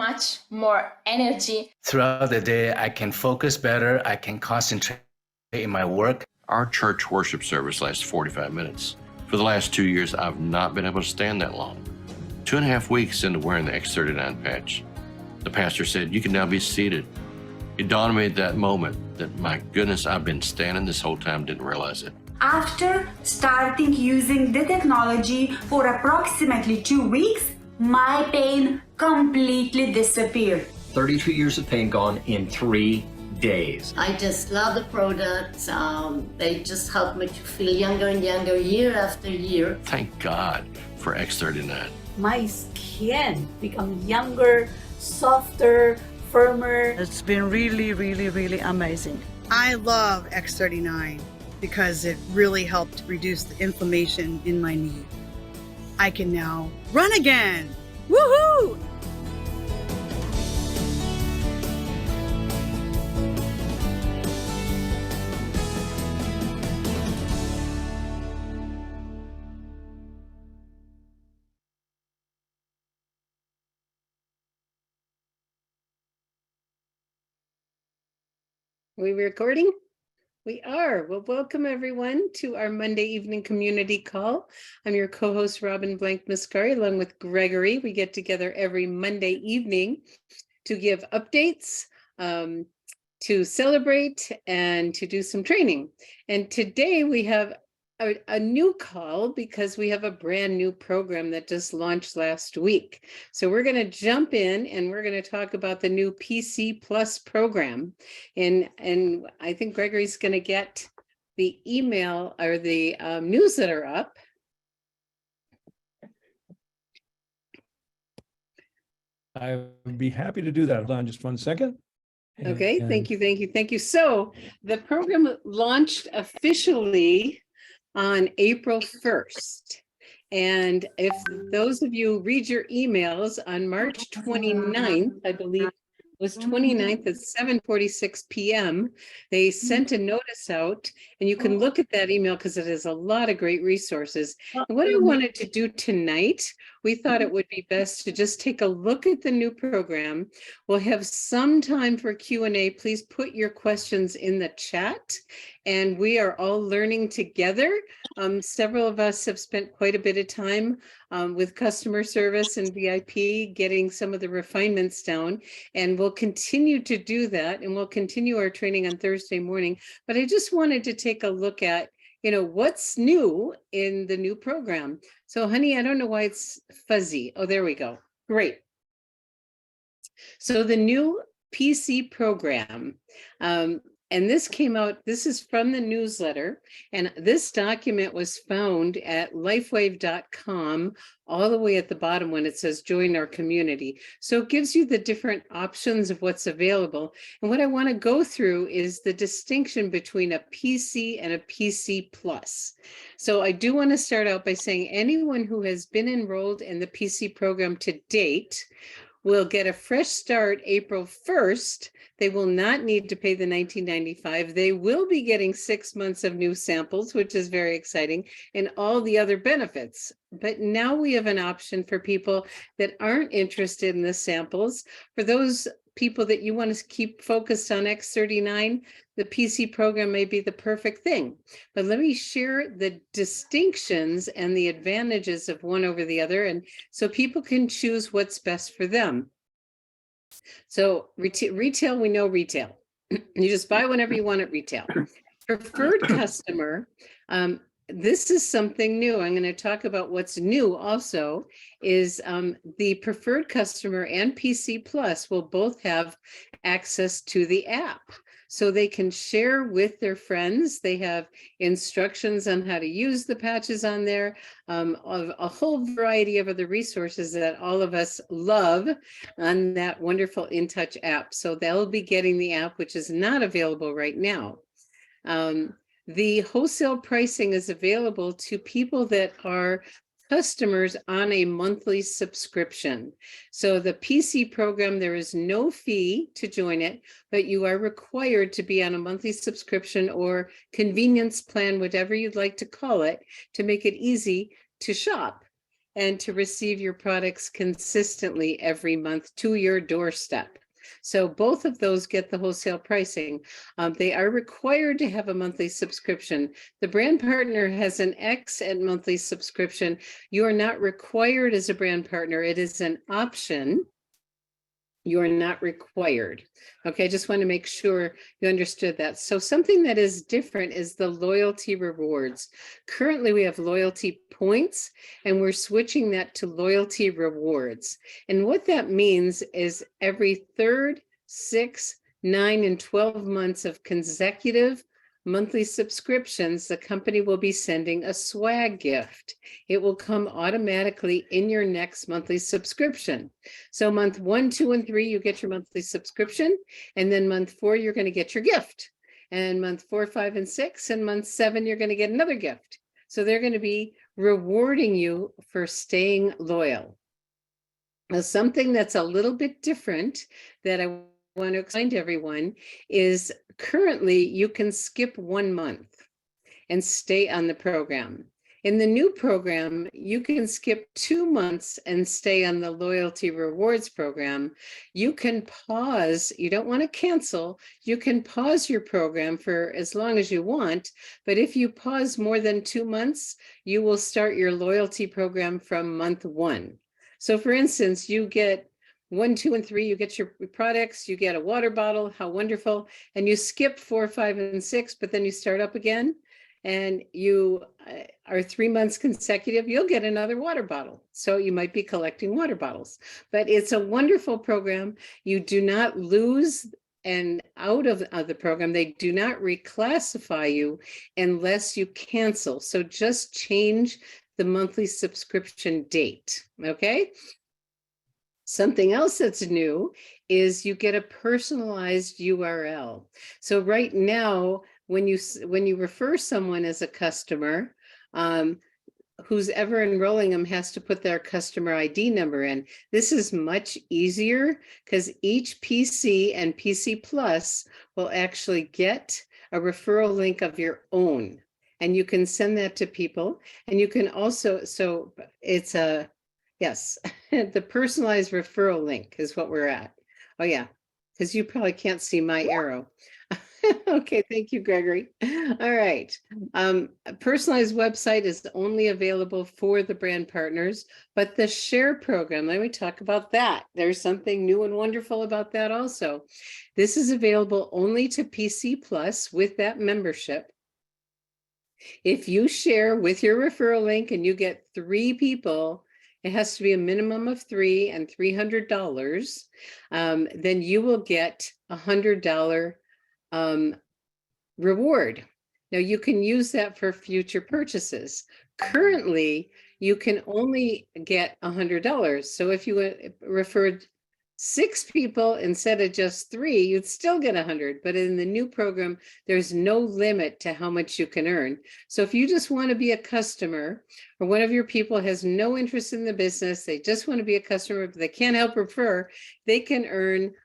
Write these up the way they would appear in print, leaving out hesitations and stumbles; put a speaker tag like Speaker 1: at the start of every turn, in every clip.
Speaker 1: much more energy.
Speaker 2: Throughout the day, I can focus better. I can concentrate in my work.
Speaker 3: Our church worship service lasts 45 minutes. For the last 2 years, I've not been able to stand that long. 2.5 weeks into wearing the X39 patch, the pastor said, "You can now be seated." It dawned on me at that moment that, my goodness, I've been standing this whole time, didn't realize it.
Speaker 4: After starting using the technology for approximately 2 weeks, my pain completely disappeared.
Speaker 5: 32 years of pain gone in 3 days.
Speaker 6: I just love the products. They just help me to feel younger and younger year after year.
Speaker 3: Thank God for X39.
Speaker 7: My skin become younger, softer, firmer.
Speaker 8: It's been really amazing.
Speaker 9: I love X39 because it really helped reduce the inflammation in my knee. I can now run again. Woohoo!
Speaker 10: Are we recording? We are. Well, welcome everyone to our Monday evening community call. I'm your co-host, Robin Blank Mascari, along with Gregory. We get together every Monday evening to give updates, to celebrate, and to do some training. And today we have a new call because we have a brand new program that just launched last week. So we're going to jump in and we're going to talk about the new PC Plus program. And I think Gregory's going to get the email or the newsletter up.
Speaker 11: I would be happy to do that. Hold on just one second.
Speaker 10: Okay, thank you. So the program launched officially on April 1st. And if those of you read your emails on March 29th, I believe it was 29th at 7:46 p.m., they sent a notice out, and you can look at that email because it has a lot of great resources. And what I wanted to do tonight, we thought it would be best to just take a look at the new program. We'll have some time for Q&A. Please put your questions in the chat. And we are all learning together. Several of us have spent quite a bit of time with customer service and VIP, getting some of the refinements down. And we'll continue to do that. And we'll continue our training on Thursday morning. But I just wanted to take a look at, what's new in the new program. So, honey, I don't know why it's fuzzy. Oh, there we go. Great. So the new PC program, and this came out, this is from the newsletter, and this document was found at lifewave.com all the way at the bottom when it says join our community. So it gives you the different options of what's available. And what I want to go through is the distinction between a PC and a PC Plus. So I do want to start out by saying anyone who has been enrolled in the PC program to date will get a fresh start April 1st. They will not need to pay the $19.95. They will be getting 6 months of new samples, which is very exciting, and all the other benefits. But now we have an option for people that aren't interested in the samples. For those people that you want to keep focused on X39, the PC program may be the perfect thing. But let me share the distinctions and the advantages of one over the other, and so people can choose what's best for them. So retail, we know retail. You just buy whenever you want at retail. Preferred customer, this is something new. I'm going to talk about what's new also is the preferred customer and PC Plus will both have access to the app. So they can share with their friends. They have instructions on how to use the patches on there, a whole variety of other resources that all of us love on that wonderful InTouch app. So they'll be getting the app, which is not available right now. The wholesale pricing is available to people that are customers on a monthly subscription. So the PC program, there is no fee to join it, but you are required to be on a monthly subscription or convenience plan, whatever you'd like to call it, to make it easy to shop. and to receive your products consistently every month to your doorstep. So both of those get the wholesale pricing. They are required to have a monthly subscription. The brand partner has an X at monthly subscription. You are not required as a brand partner. It is an option. You are not required. Okay, I just want to make sure you understood that. So something that is different is the loyalty rewards. Currently, we have loyalty points, and we're switching that to loyalty rewards. And what that means is every 3rd, 6th, 9, and 12 months of consecutive monthly subscriptions, the company will be sending a swag gift. It will come automatically in your next monthly subscription. So month 1, 2, and 3, you get your monthly subscription. And then month 4, you're going to get your gift. And month 4, 5, and 6, and month 7, you're going to get another gift. So they're going to be rewarding you for staying loyal. Now, something that's a little bit different that I want to explain to everyone is currently you can skip 1 month and stay on the program. In the new program, you can skip 2 months and stay on the loyalty rewards program. You can pause. You don't want to cancel. You can pause your program for as long as you want. But if you pause more than 2 months, you will start your loyalty program from month 1. So for instance, you get 1, 2, and 3, you get your products, you get a water bottle, how wonderful. And you skip 4, 5, and 6, but then you start up again and you are 3 months consecutive, you'll get another water bottle. So you might be collecting water bottles, but it's a wonderful program. You do not lose and out of the program. They do not reclassify you unless you cancel. So just change the monthly subscription date, okay? Something else that's new is you get a personalized URL. So right now, when you refer someone as a customer, who's ever enrolling them has to put their customer ID number in. This is much easier because each PC and PC Plus will actually get a referral link of your own. And you can send that to people. And you can also, so it's a, yes, the personalized referral link is what we're at. Oh yeah, because you probably can't see my arrow. Okay, thank you, Gregory. All right. A personalized website is only available for the brand partners, but the share program, let me talk about that. There's something new and wonderful about that also. This is available only to PC Plus with that membership. If you share with your referral link and you get 3 people, it has to be a minimum of 3 and $300, then you will get $100 reward. Now you can use that for future purchases. Currently, you can only get $100. So if you referred 6 people instead of just 3, you'd still get 100. But in the new program, there's no limit to how much you can earn. So if you just want to be a customer, or one of your people has no interest in the business, they just want to be a customer, but they can't help refer, they can earn,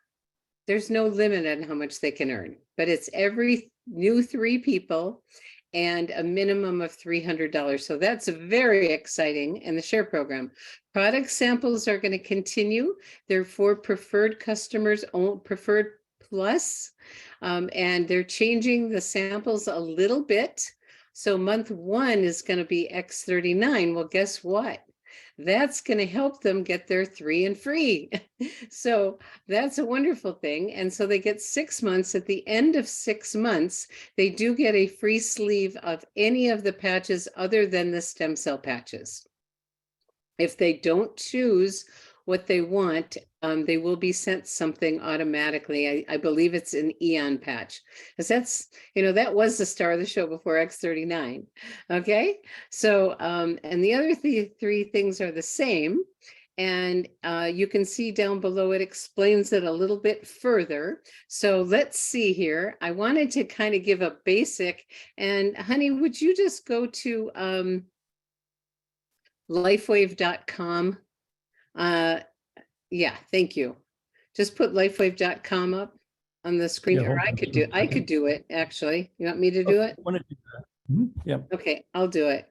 Speaker 10: there's no limit on how much they can earn, but it's every new 3 people and a minimum of $300. So that's very exciting in the share program. Product samples are going to continue. They're for preferred customers, preferred plus, and they're changing the samples a little bit. So month 1 is going to be X39. Well, guess what? That's going to help them get their 3 and free. So that's a wonderful thing. And so they get 6 months. At the end of 6 months, they do get a free sleeve of any of the patches other than the stem cell patches. If they don't choose what they want, they will be sent something automatically. I believe it's an Eon patch, because that's, that was the star of the show before X39. Okay, so and the other 3 things are the same, and you can see down below it explains it a little bit further. So let's see here. I wanted to kind of give a basic, and honey, would you just go to lifewave.com? Yeah, thank you. Just put lifewave.com up on the screen,
Speaker 11: Yeah,
Speaker 10: or I could do it actually. You want me to do it?
Speaker 11: Want to do that? Yeah.
Speaker 10: Okay, I'll do it.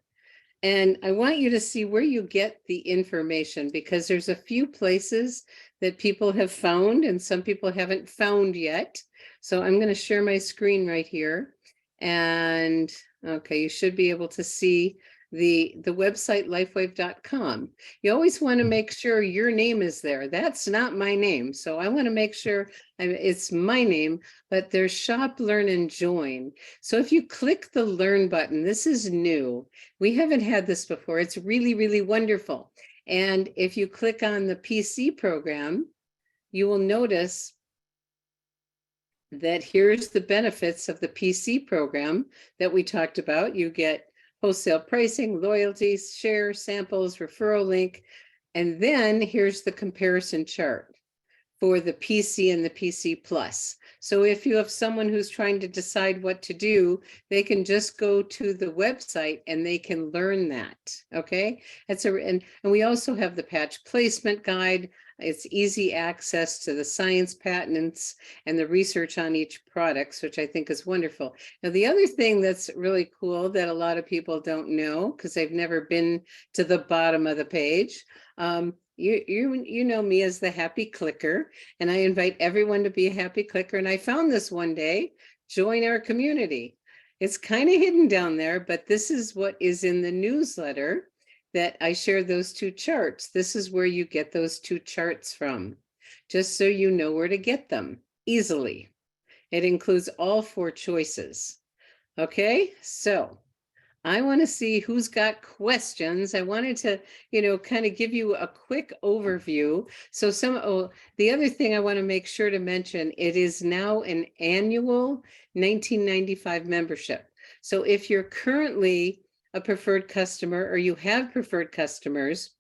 Speaker 10: And I want you to see where you get the information, because there's a few places that people have found and some people haven't found yet. So I'm going to share my screen right here. And okay, you should be able to see the website lifewave.com. You always want to make sure your name is there. That's not my name. So I want to make sure it's my name, but there's shop, learn, and join. So if you click the learn button, this is new. We haven't had this before. It's really, really wonderful. And if you click on the PC program, you will notice that here's the benefits of the PC program that we talked about. You get wholesale pricing, loyalty, share, samples, referral link, and then here's the comparison chart for the PC and the PC Plus. So if you have someone who's trying to decide what to do, they can just go to the website and they can learn that, okay? And we also have the patch placement guide. It's easy access to the science patents and the research on each product, which I think is wonderful. Now, the other thing that's really cool that a lot of people don't know, because they've never been to the bottom of the page, you know me as the happy clicker, and I invite everyone to be a happy clicker. And I found this one day, join our community. It's kind of hidden down there, but this is what is in the newsletter that I share those two charts. This is where you get those two charts from, just so you know where to get them easily. It includes all 4 choices. Okay, so I want to see who's got questions. I wanted to, kind of give you a quick overview. So the other thing I want to make sure to mention, it is now an annual $19.95 membership. So if you're currently a preferred customer or you have preferred customers,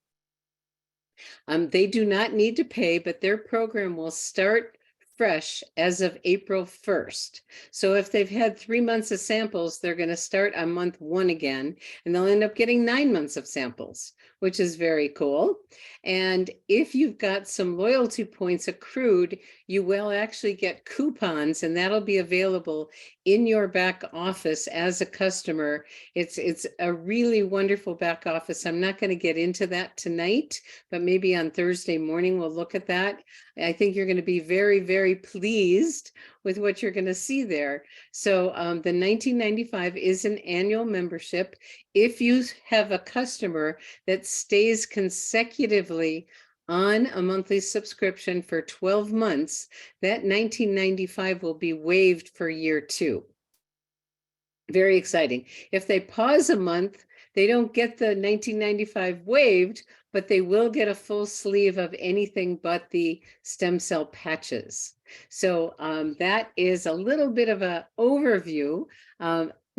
Speaker 10: they do not need to pay, but their program will start fresh as of April 1st. So if they've had 3 months of samples, they're going to start on month 1 again, and they'll end up getting 9 months of samples, which is very cool. And if you've got some loyalty points accrued, you will actually get coupons, and that'll be available in your back office as a customer. It's a really wonderful back office. I'm not going to get into that tonight, but maybe on Thursday morning we'll look at that. I think you're going to be very, very pleased with what you're going to see there. So the $19.95 is an annual membership. If you have a customer that stays consecutively on a monthly subscription for 12 months, that $19.95 will be waived for year 2. Very exciting. If they pause a month, they don't get the $19.95 waived, but they will get a full sleeve of anything but the stem cell patches. So that is a little bit of an overview.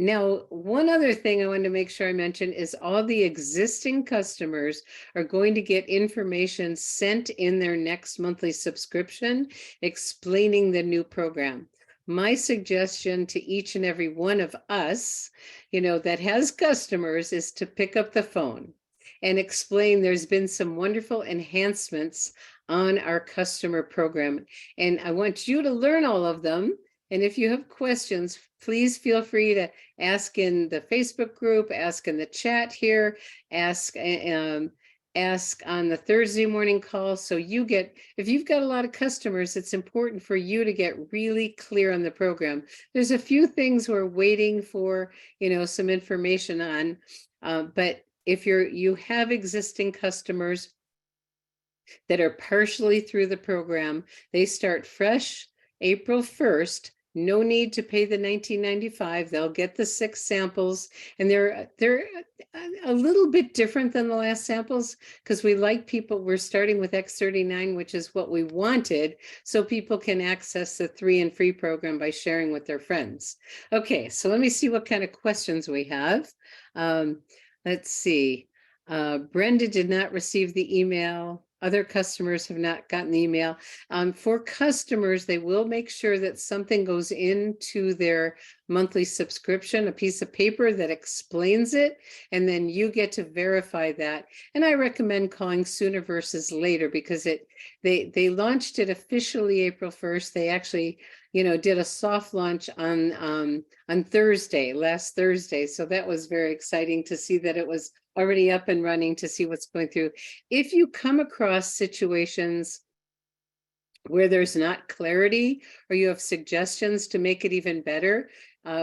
Speaker 10: Now, one other thing I wanted to make sure I mention is all the existing customers are going to get information sent in their next monthly subscription explaining the new program. My suggestion to each and every one of us, that has customers, is to pick up the phone and explain there's been some wonderful enhancements on our customer program. And I want you to learn all of them. And if you have questions, please feel free to ask in the Facebook group, ask in the chat here, ask on the Thursday morning call. So if you've got a lot of customers, it's important for you to get really clear on the program. There's a few things we're waiting for, some information on, but if you have existing customers that are partially through the program, they start fresh April 1st. No need to pay the $19.95. They'll get the 6 samples, and they're a little bit different than the last samples because we're starting with X39, which is what we wanted, so people can access the 3 and free program by sharing with their friends. Okay, so let me see what kind of questions we have. Let's see. Brenda did not receive the email. Other customers have not gotten the email. For customers, they will make sure that something goes into their monthly subscription, a piece of paper that explains it, and then you get to verify that. And I recommend calling sooner versus later because They launched it officially April 1st. They actually, did a soft launch on Thursday, last Thursday. So that was very exciting to see that it was already up and running, to see what's going through. If you come across situations where there's not clarity or you have suggestions to make it even better,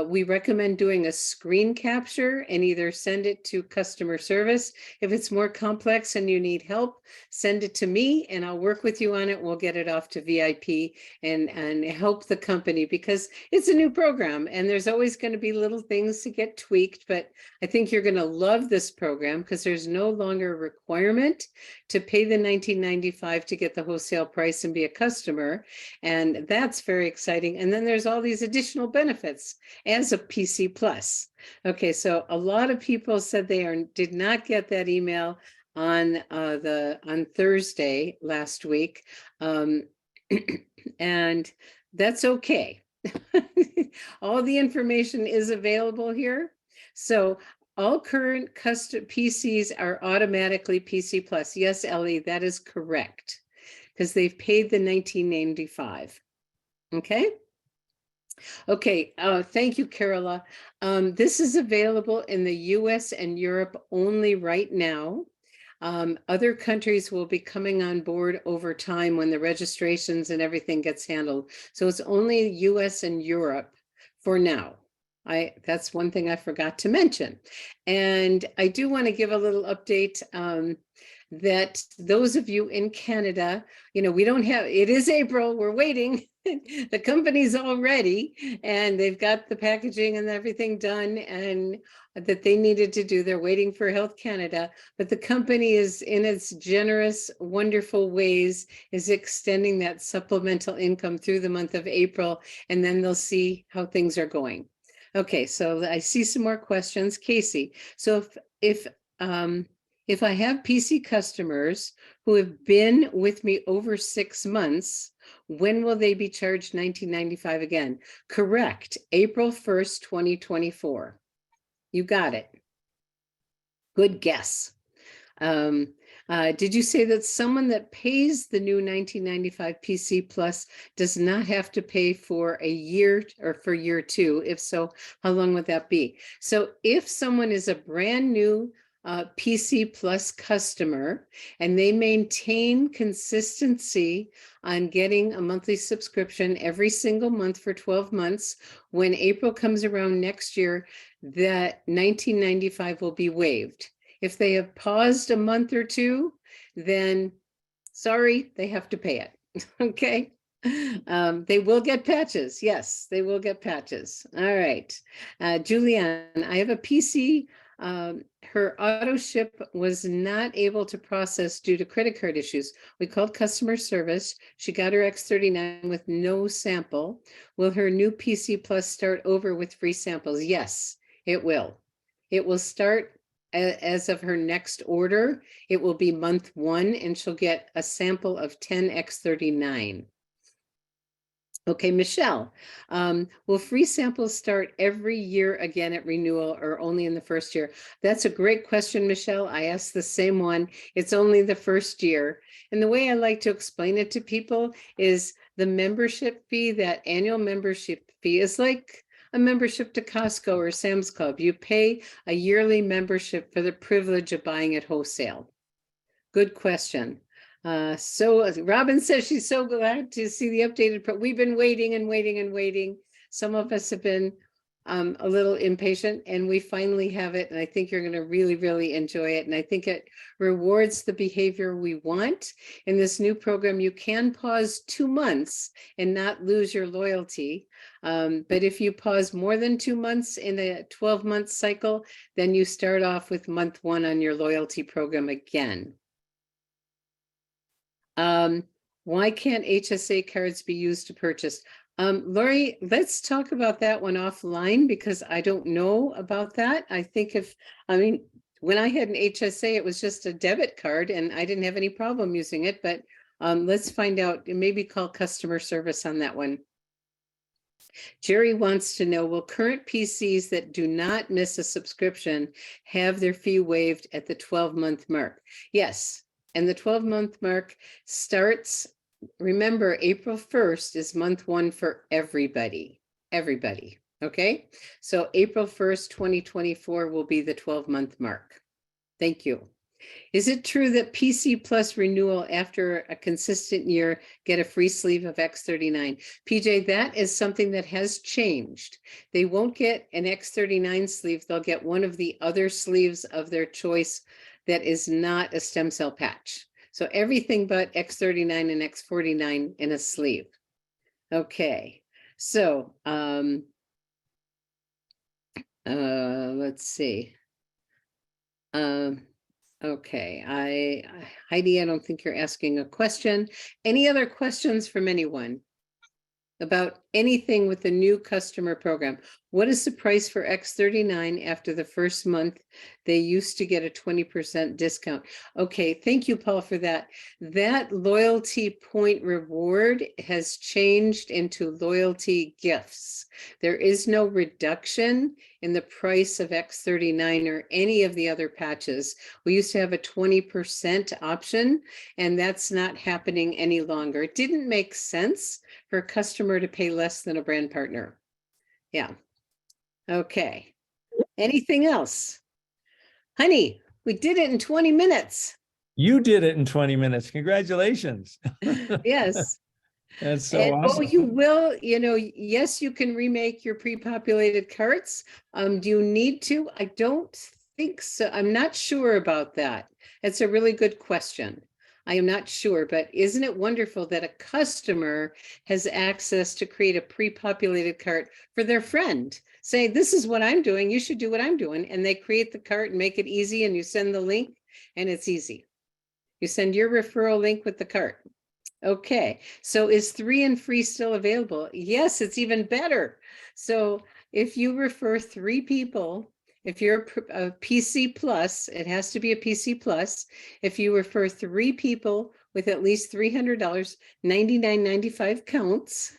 Speaker 10: we recommend doing a screen capture and either send it to customer service. If it's more complex and you need help, send it to me and I'll work with you on it. We'll get it off to VIP and help the company, because it's a new program and there's always going to be little things to get tweaked. But I think you're going to love this program because there's no longer a requirement to pay the $19.95 to get the wholesale price and be a customer. And that's very exciting. And then there's all these additional benefits as a PC Plus. Okay, so a lot of people said they did not get that email on Thursday last week, and that's okay. All the information is available here. So all current custom PCs are automatically PC Plus. Yes, Ellie, that is correct, because they've paid the $19.95. Okay. Okay, thank you, Carola. This is available in the US and Europe only right now. Other countries will be coming on board over time when the registrations and everything gets handled. So it's only US and Europe for now. That's one thing I forgot to mention. And I do want to give a little update that those of you in Canada, we don't have, it is April, we're waiting. The company's all ready and they've got the packaging and everything done and that they needed to do. They're waiting for Health Canada, but the company is, in its generous, wonderful ways, is extending that supplemental income through the month of April, and then they'll see how things are going. Okay, so I see some more questions. Casey, so if I have PC customers who have been with me over 6 months, when will they be charged $19.95 again? Correct, April 1st, 2024. You got it. Good guess. Did you say that someone that pays the new $19.95 PC Plus does not have to pay for a year or for year 2? If so, how long would that be? So if someone is a brand new PC Plus customer and they maintain consistency on getting a monthly subscription every single month for 12 months, when April comes around next year, that $19.95 will be waived. If they have paused a month or two, then sorry, they have to pay it. Okay. They will get patches. Yes, they will get patches. All right. Julianne, I have a PC. Her auto ship was not able to process due to credit card issues. We called customer service. She got her X39 with no sample. Will her new PC Plus start over with free samples? Yes, it will. It will start as of her next order. It will be month 1 and she'll get a sample of 10 X39. Okay, Michelle, will free samples start every year again at renewal or only in the first year? That's a great question, Michelle. I asked the same one. It's only the first year. And the way I like to explain it to people is the membership fee, that annual membership fee, is like a membership to Costco or Sam's Club. You pay a yearly membership for the privilege of buying at wholesale. Good question. So Robin says she's so glad to see the updated, but we've been waiting and waiting and waiting. Some of us have been a little impatient and we finally have it. And I think you're going to really, really enjoy it. And I think it rewards the behavior we want. In this new program, you can pause 2 months and not lose your loyalty. But if you pause more than 2 months in a 12-month cycle, then you start off with month 1 on your loyalty program again. Why can't HSA cards be used to purchase? Lori, let's talk about that one offline because I don't know about that. I think when I had an HSA, it was just a debit card and I didn't have any problem using it, but let's find out, maybe call customer service on that one. Jerry wants to know, will current PCs that do not miss a subscription have their fee waived at the 12-month mark? Yes. And the 12-month mark starts, remember, April 1st is month one for everybody, okay? So April 1st, 2024 will be the 12-month mark. Thank you. Is it true that PC Plus renewal after a consistent year get a free sleeve of X39? PJ, that is something that has changed. They won't get an X39 sleeve. They'll get one of the other sleeves of their choice that is not a stem cell patch. So everything but X39 and X49 in a sleeve. Okay, so let's see. Okay, Heidi, I don't think you're asking a question. Any other questions from anyone about anything with the new customer program? What is the price for X39 after the first month? They used to get a 20% discount. Okay, thank you, Paul, for that. That loyalty point reward has changed into loyalty gifts. There is no reduction in the price of X39 or any of the other patches. We used to have a 20% option, and that's not happening any longer. It didn't make sense for a customer to pay less than a brand partner. Yeah. Okay. Anything else? Honey, we did it in 20 minutes.
Speaker 11: You did it in 20 minutes. Congratulations.
Speaker 10: Yes.
Speaker 11: That's so
Speaker 10: And,
Speaker 11: awesome.
Speaker 10: oh, you will, yes, you can remake your pre-populated carts. Do you need to? I don't think so. I'm not sure about that. It's a really good question. I am not sure, but isn't it wonderful that a customer has access to create a pre-populated cart for their friend? Say, this is what I'm doing, you should do what I'm doing. And they create the cart and make it easy, and you send the link and it's easy. You send your referral link with the cart. Okay, so is 3 and free still available? Yes, it's even better. So if you refer 3 people, if you're a PC plus, it has to be a PC plus. If you refer 3 people with at least $300, $99.95 counts,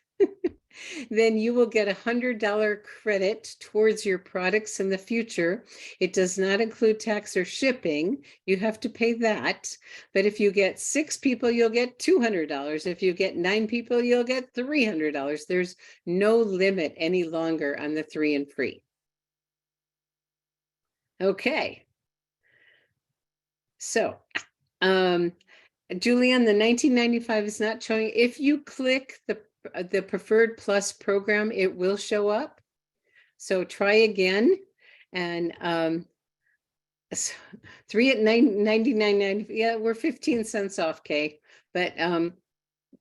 Speaker 10: then you will get $100 credit towards your products in the future. It does not include tax or shipping. You have to pay that. But if you get 6 people, you'll get $200. If you get 9 people, you'll get $300. There's no limit any longer on the 3 and free. Okay. So, Julianne, the 1995 is not showing. If you click the Preferred Plus program, it will show up. So try again, and 3 at $99.90. Yeah, we're 15 cents off, Kay, but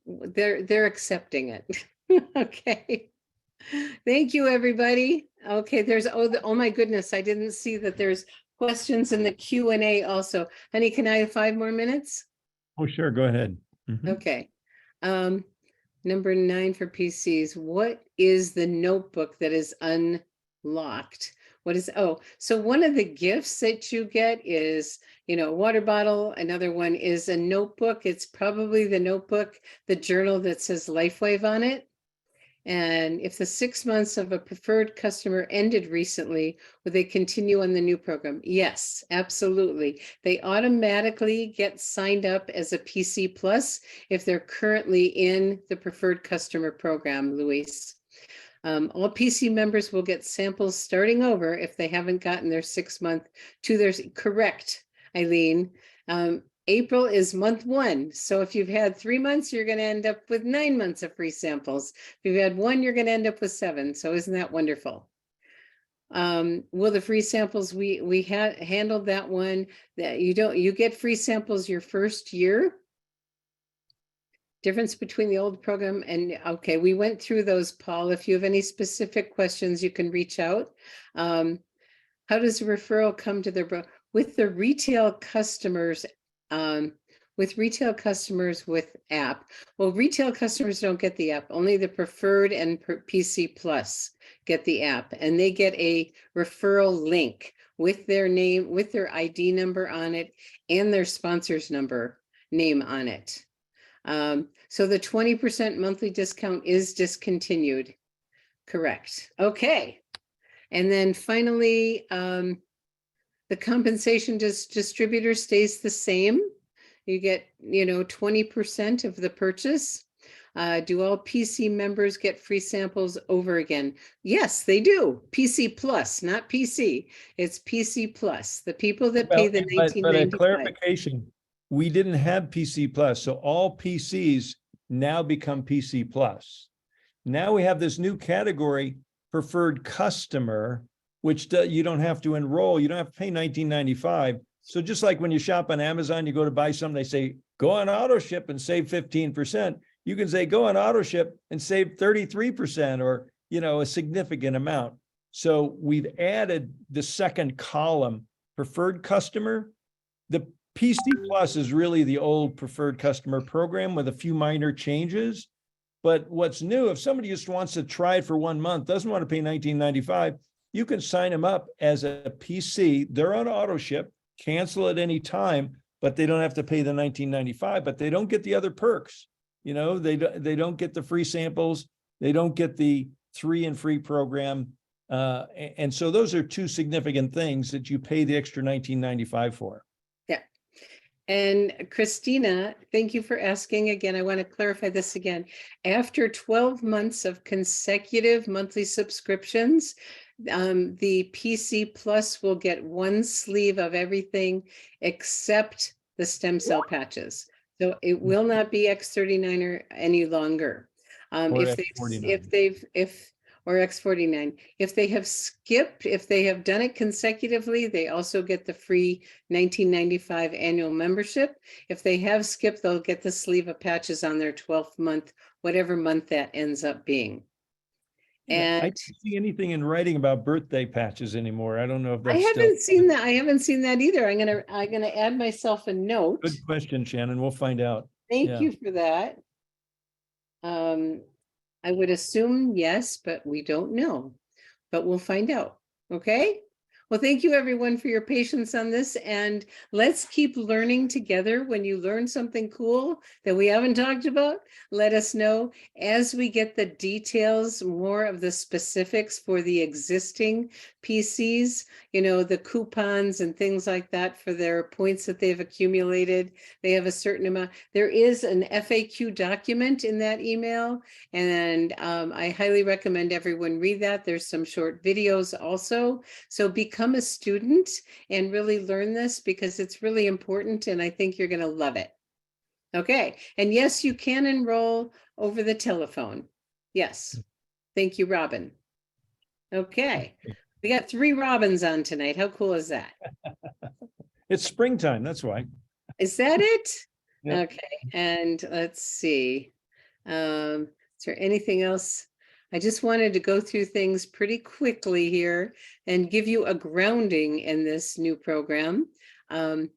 Speaker 10: they're accepting it. Okay. Thank you, everybody. Okay, there's oh my goodness, I didn't see that there's questions in the Q&A also. Honey, can I have 5 more minutes?
Speaker 11: Oh, sure. Go ahead. Mhm.
Speaker 10: Okay. Number 9 for PCs. What is the notebook that is unlocked? What is, so one of the gifts that you get is, a water bottle. Another one is a notebook. It's probably the notebook, the journal that says LifeWave on it. And if the 6 months of a preferred customer ended recently, would they continue on the new program? Yes, absolutely. They automatically get signed up as a PC Plus if they're currently in the preferred customer program, Luis. All PC members will get samples starting over if they haven't gotten their 6 month to their, correct, Eileen. April is month 1. So if you've had 3 months, you're going to end up with 9 months of free samples. If you've had 1, you're going to end up with 7. So isn't that wonderful? Will the free samples, we had handled that one, that you get free samples your first year. Difference between the old program and, okay, we went through those, Paul. If you have any specific questions, you can reach out. How does a referral come to their, with the retail customers? With retail customers with app, well, retail customers don't get the app. Only the preferred and PC Plus get the app, and they get a referral link with their name, with their ID number on it, and their sponsor's name on it. So the 20% monthly discount is discontinued. Correct. Okay. And then finally, the compensation distributor stays the same. You get, 20% of the purchase. Do all PC members get free samples over again? Yes, they do. PC Plus, not PC. It's PC Plus. The people that pay the
Speaker 11: But a
Speaker 10: $19.95.
Speaker 11: clarification, we didn't have PC Plus, so all PCs now become PC Plus. Now we have this new category, preferred customer, which you don't have to enroll. You don't have to pay $19.95. So just like when you shop on Amazon, you go to buy something, they say, go on auto ship and save 15%. You can say, go on auto ship and save 33% or, a significant amount. So we've added the second column, preferred customer. The PC Plus is really the old preferred customer program with a few minor changes. But what's new, if somebody just wants to try it for 1 month, doesn't want to pay $19.95, you can sign them up as a PC. They're on auto ship, cancel at any time, but they don't have to pay the $19.95, but they don't get the other perks. They don't get the free samples. They don't get the 3 and free program. And so those are two significant things that you pay the extra $19.95 for.
Speaker 10: Yeah. And Christina, thank you for asking again. I want to clarify this again. After 12 months of consecutive monthly subscriptions, the PC Plus will get 1 sleeve of everything except the stem cell patches. So it will not be X39 any longer.
Speaker 11: Or
Speaker 10: If
Speaker 11: X49.
Speaker 10: X49. If they have skipped, if they have done it consecutively, they also get the free $19.95 annual membership. If they have skipped, they'll get the sleeve of patches on their 12th month, whatever month that ends up being.
Speaker 11: I
Speaker 10: And
Speaker 11: don't see anything in writing about birthday patches anymore. I don't know if
Speaker 10: I
Speaker 11: that's
Speaker 10: haven't seen that. I haven't seen that either. I'm gonna add myself a note.
Speaker 11: Good question, Shannon. We'll find out.
Speaker 10: Thank
Speaker 11: Yeah.
Speaker 10: you for that. I would assume yes, but we don't know. But we'll find out. Okay? Well, thank you everyone for your patience on this, and let's keep learning together. When you learn something cool that we haven't talked about, let us know as we get the details, more of the specifics for the existing PCs, the coupons and things like that for their points that they've accumulated. They have a certain amount. There is an FAQ document in that email, and I highly recommend everyone read that. There's some short videos also. So become a student and really learn this, because it's really important, and I think you're going to love it. Okay. And yes, you can enroll over the telephone. Yes. Thank you, Robin. Okay. We got 3 Robins on tonight. How cool is that?
Speaker 11: It's springtime, that's why.
Speaker 10: Is that it?
Speaker 11: Yeah.
Speaker 10: Okay. And let's see. Is there anything else? I just wanted to go through things pretty quickly here and give you a grounding in this new program. And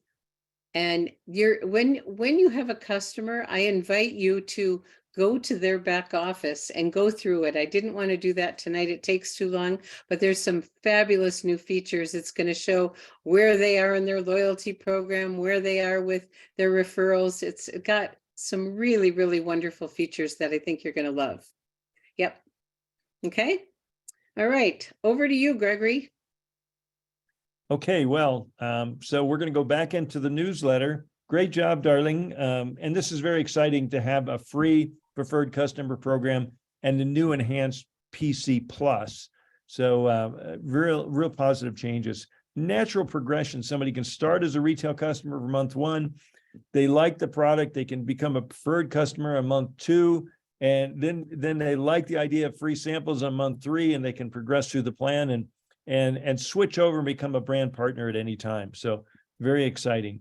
Speaker 10: when you have a customer, I invite you to go to their back office and go through it. I didn't want to do that tonight. It takes too long, but there's some fabulous new features. It's going to show where they are in their loyalty program, where they are with their referrals. It's got some really, really wonderful features that I think you're going to love. Yep. Okay. All right. Over to you, Gregory.
Speaker 11: Okay, well, so we're going to go back into the newsletter. Great job, darling. And this is very exciting to have a free preferred customer program and the new enhanced PC Plus. So real positive changes. Natural progression. Somebody can start as a retail customer for month 1. They like the product. They can become a preferred customer on month 2. And then they like the idea of free samples on month 3, and they can progress through the plan and switch over and become a brand partner at any time. So very exciting.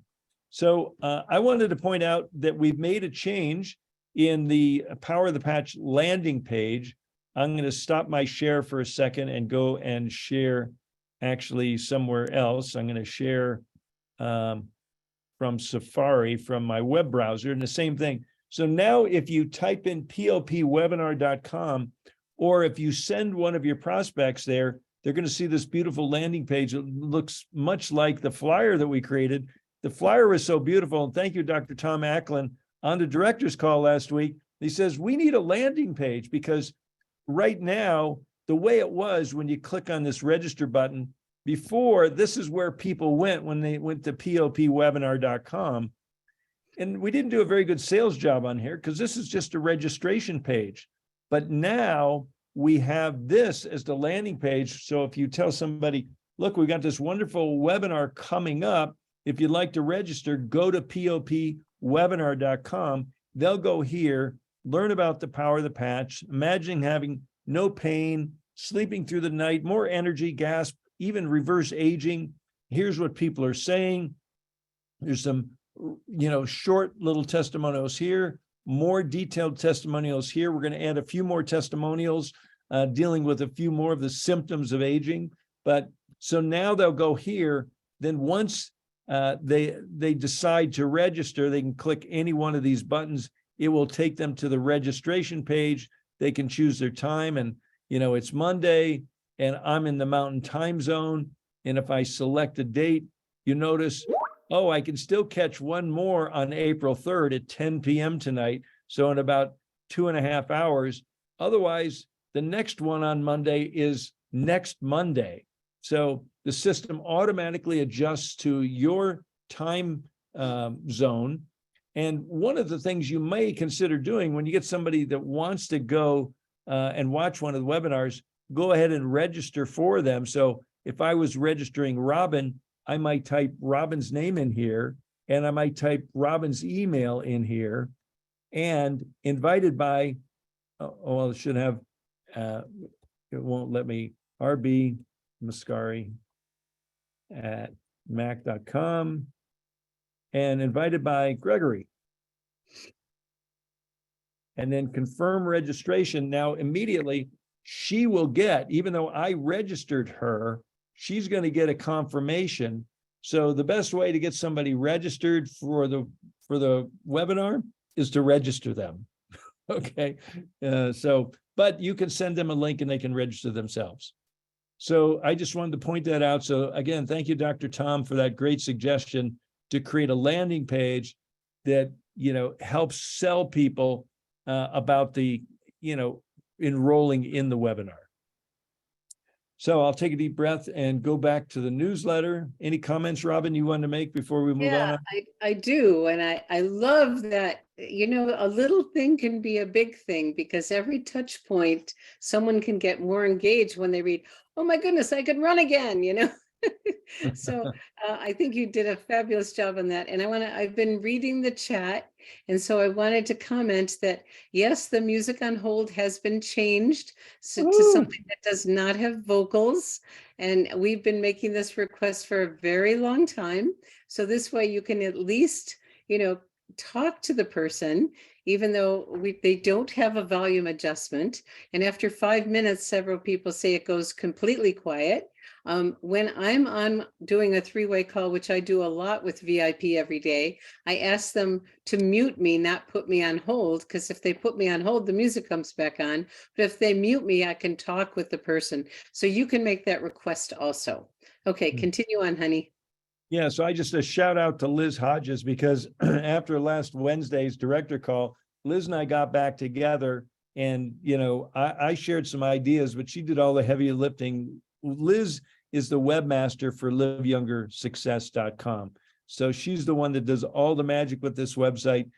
Speaker 11: So I wanted to point out that we've made a change in the Power of the Patch landing page. I'm going to stop my share for a second and go and share actually somewhere else. I'm going to share from Safari, from my web browser, and the same thing. So now if you type in plpwebinar.com, or if you send one of your prospects there, they're going to see this beautiful landing page. It looks much like the flyer that we created. The flyer was so beautiful. And thank you, Dr. Tom Acklin, on the director's call last week. He says, we need a landing page, because right now, the way it was when you click on this register button, before, this is where people went when they went to plpwebinar.com. and we didn't do a very good sales job on here because this is just a registration page. But now we have this as the landing page. So if you tell somebody, look, we got this wonderful webinar coming up. If you'd like to register, go to popwebinar.com. They'll go here, learn about the power of the patch, imagine having no pain, sleeping through the night, more energy, gasp, even reverse aging. Here's what people are saying. There's some, short little testimonials here, more detailed testimonials here. We're going to add a few more testimonials dealing with a few more of the symptoms of aging. But so now they'll go here. Then once they decide to register, they can click any one of these buttons. It will take them to the registration page. They can choose their time, and it's Monday and I'm in the Mountain Time Zone. And if I select a date, you notice, oh, I can still catch one more on April 3rd at 10 p.m. tonight. So in about 2.5 hours. Otherwise, the next one on Monday is next Monday. So the system automatically adjusts to your time zone. And one of the things you may consider doing when you get somebody that wants to go and watch one of the webinars, go ahead and register for them. So if I was registering Robin, I might type Robin's name in here, and I might type Robin's email in here, and invited by, it should have, it won't let me, RB Mascari at mac.com, and invited by Gregory. And then confirm registration. Now, immediately, she will get, even though I registered her, she's going to get a confirmation. So the best way to get somebody registered for the webinar is to register them. Okay. But you can send them a link and they can register themselves. So I just wanted to point that out. So again, thank you, Dr. Tom, for that great suggestion to create a landing page that, helps sell people about the, enrolling in the webinar. So I'll take a deep breath and go back to the newsletter. Any comments, Robin, you want to make before we move on?
Speaker 10: I do. And I love that, a little thing can be a big thing, because every touch point, someone can get more engaged when they read, oh my goodness, I could run again, So I think you did a fabulous job on that. And I've been reading the chat. And so I wanted to comment that, yes, the music on hold has been changed to something that does not have vocals. And we've been making this request for a very long time. So this way you can at least, talk to the person, even though they don't have a volume adjustment. And after 5 minutes, several people say it goes completely quiet. When I'm on doing a 3-way call, which I do a lot with VIP every day, I ask them to mute me, not put me on hold, because if they put me on hold, the music comes back on. But if they mute me, I can talk with the person. So you can make that request also. Okay, continue on, honey.
Speaker 11: Yeah, so I just a shout out to Liz Hodges, because after last Wednesday's director call, Liz and I got back together, and I shared some ideas, but she did all the heavy lifting. Liz is the webmaster for liveyoungersuccess.com. So she's the one that does all the magic with this website,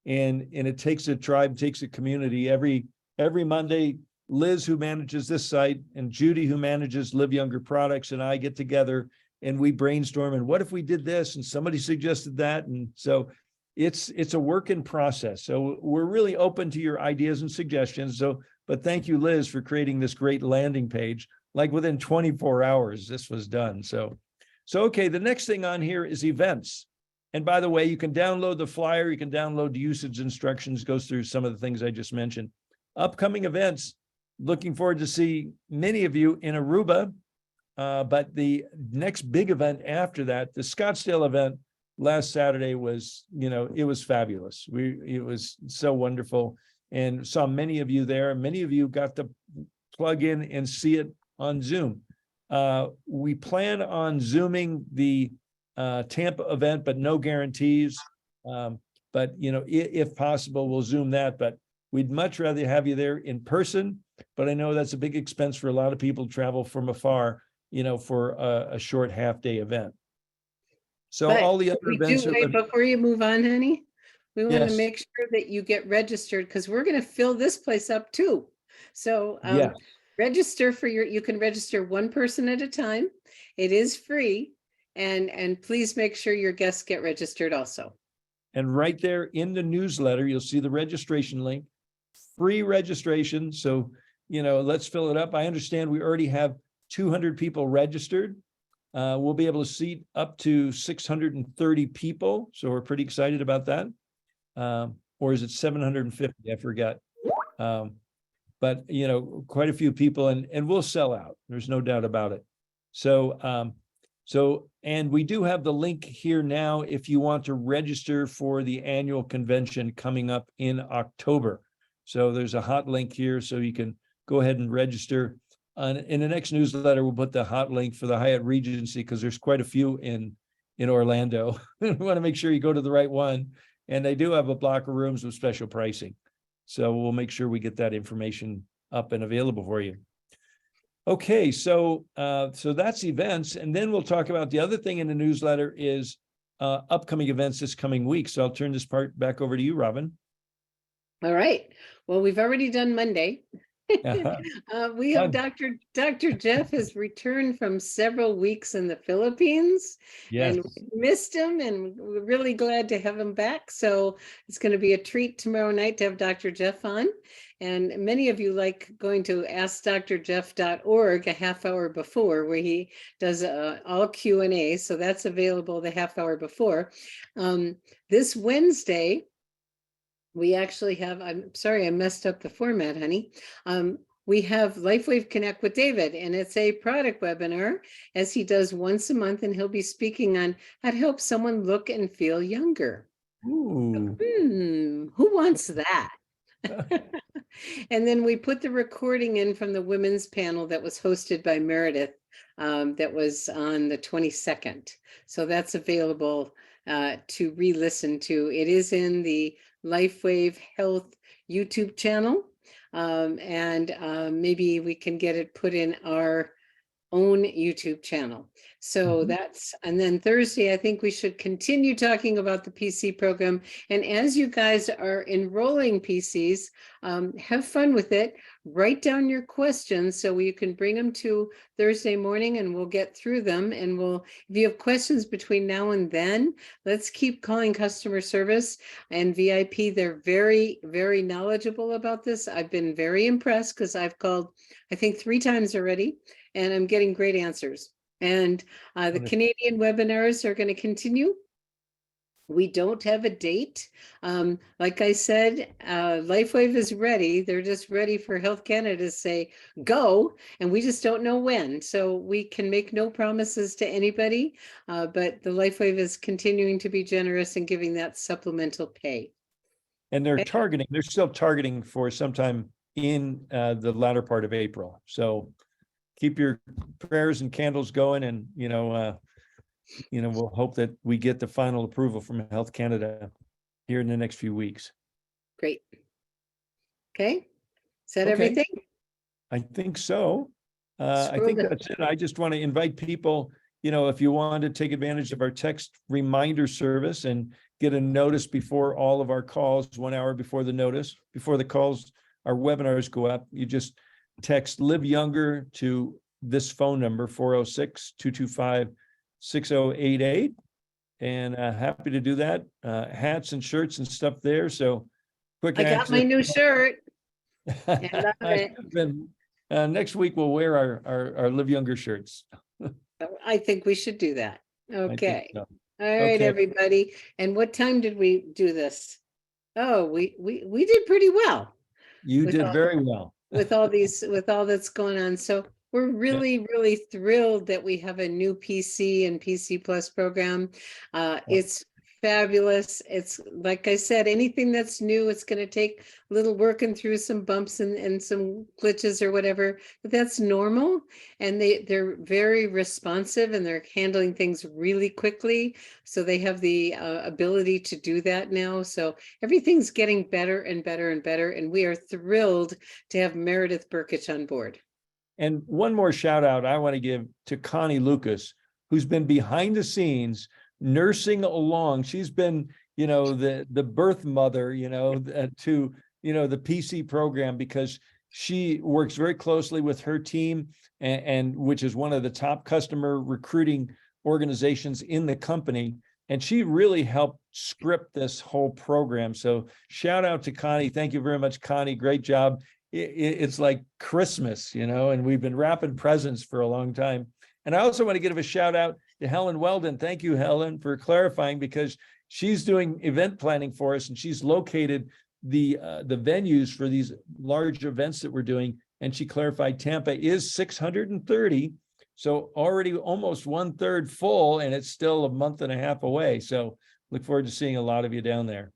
Speaker 11: and it takes a tribe, takes a community. Every Monday, Liz, who manages this site, and Judy, who manages Live Younger Products, and I get together and we brainstorm, and what if we did this, and somebody suggested that. And so it's a work in process. So we're really open to your ideas and suggestions. But thank you, Liz, for creating this great landing page. Like within 24 hours, this was done. So okay, the next thing on here is events. And by the way, you can download the flyer, you can download the usage instructions, goes through some of the things I just mentioned. Upcoming events, looking forward to see many of you in Aruba. But the next big event after that, the Scottsdale event last Saturday was, it was fabulous. It was so wonderful, and saw many of you there. Many of you got to plug in and see it on Zoom. We plan on Zooming the Tampa event, but no guarantees. But if possible, we'll Zoom that. But we'd much rather have you there in person. But I know that's a big expense for a lot of people to travel from afar, for a short half-day event. So all the other events.
Speaker 10: Before you move on, honey, We want
Speaker 11: Yes.
Speaker 10: to make sure that you get registered because we're going to fill this place up too. So
Speaker 11: Yes.
Speaker 10: register for you can register one person at a time. It is free. And please make sure your guests get registered also.
Speaker 11: And right there in the newsletter, you'll see the registration link, free registration. So, let's fill it up. I understand we already have 200 people registered. We'll be able to seat up to 630 people. So we're pretty excited about that. Or is it 750? I forgot. But, quite a few people and we'll sell out. There's no doubt about it. And we do have the link here now if you want to register for the annual convention coming up in October. So there's a hot link here, so you can go ahead and register. In the next newsletter, we'll put the hot link for the Hyatt Regency because there's quite a few in Orlando. We want to make sure you go to the right one. And they do have a block of rooms with special pricing. So we'll make sure we get that information up and available for you. Okay, so that's events, and then we'll talk about the other thing in the newsletter is upcoming events this coming week. So I'll turn this part back over to you, Robin.
Speaker 10: All right. Well, we've already done Monday. We have Dr. Jeff has returned from several weeks in the Philippines.
Speaker 11: Yes.
Speaker 10: And we missed him, and we're really glad to have him back. So it's going to be a treat tomorrow night to have Dr. Jeff on. And many of you like going to askdrjeff.org a half hour before, where he does all Q&A. So that's available the half hour before. This Wednesday, we actually have, I'm sorry, I messed up the format, honey. We have LifeWave Connect with David, and it's a product webinar as he does once a month, and he'll be speaking on how to help someone look and feel younger.
Speaker 11: Ooh.
Speaker 10: Who wants that? And then we put the recording in from the women's panel that was hosted by Meredith that was on the 22nd. So that's available to re-listen to. It is in the LifeWave Health YouTube channel. And maybe we can get it put in our own YouTube channel. So that's, and then Thursday, I think we should continue talking about the PC program. And as you guys are enrolling PCs, have fun with it. Write down your questions so you can bring them to Thursday morning and we'll get through them. And if you have questions between now and then, let's keep calling customer service and VIP. They're very, very knowledgeable about this. I've been very impressed because I've called, I think 3 times already, and I'm getting great answers. And the Canadian webinars are going to continue. We don't have a date. Like I said, LifeWave is ready. They're just ready for Health Canada to say go, and we just don't know when. So we can make no promises to anybody, but the LifeWave is continuing to be generous and giving that supplemental pay.
Speaker 11: And they're still targeting for sometime in the latter part of April. So keep your prayers and candles going, and we'll hope that we get the final approval from Health Canada here in the next few weeks.
Speaker 10: Great. Okay. Is that
Speaker 11: Okay.
Speaker 10: everything?
Speaker 11: I think so. I think that's it. I just want to invite people, if you want to take advantage of our text reminder service and get a notice before all of our calls, 1 hour before the calls, our webinars go up, you just text Live Younger to this phone number, 406-225-6088. And happy to do that. Hats and shirts and stuff there. So quick
Speaker 10: I got
Speaker 11: access.
Speaker 10: my new shirt. I love it.
Speaker 11: Next week, we'll wear our Live Younger shirts.
Speaker 10: I think we should do that.
Speaker 11: I think
Speaker 10: Okay.
Speaker 11: so.
Speaker 10: All right,
Speaker 11: Okay.
Speaker 10: everybody. And what time did we do this? Oh, we did pretty well.
Speaker 11: You
Speaker 10: With
Speaker 11: did
Speaker 10: all-
Speaker 11: very well.
Speaker 10: with all that's going on. So we're really, really thrilled that we have a new PC and PC Plus program. It's fabulous. It's like I said, anything that's new, it's going to take a little working through some bumps and some glitches or whatever, but that's normal. And they're very responsive and they're handling things really quickly. So they have the ability to do that now. So everything's getting better and better and better. And we are thrilled to have Meredith Burkich on board.
Speaker 11: And one more shout out I want to give to Connie Lucas, who's been behind the scenes nursing along. She's been the birth mother, to, the PC program, because she works very closely with her team and which is one of the top customer recruiting organizations in the company. And she really helped script this whole program. So shout out to Connie. Thank you very much, Connie. Great job. It's like Christmas, and we've been wrapping presents for a long time. And I also want to give a shout out to Helen Weldon. Thank you, Helen, for clarifying, because she's doing event planning for us, and she's located the venues for these large events that we're doing. And she clarified Tampa is 630. So already almost 1/3 full, and it's still a month and a half away. So look forward to seeing a lot of you down there.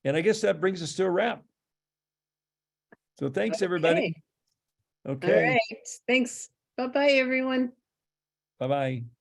Speaker 11: And I guess that brings us to a wrap. So thanks, everybody.
Speaker 10: All
Speaker 11: Okay.
Speaker 10: right. Thanks. Bye-bye, everyone.
Speaker 11: Bye-bye.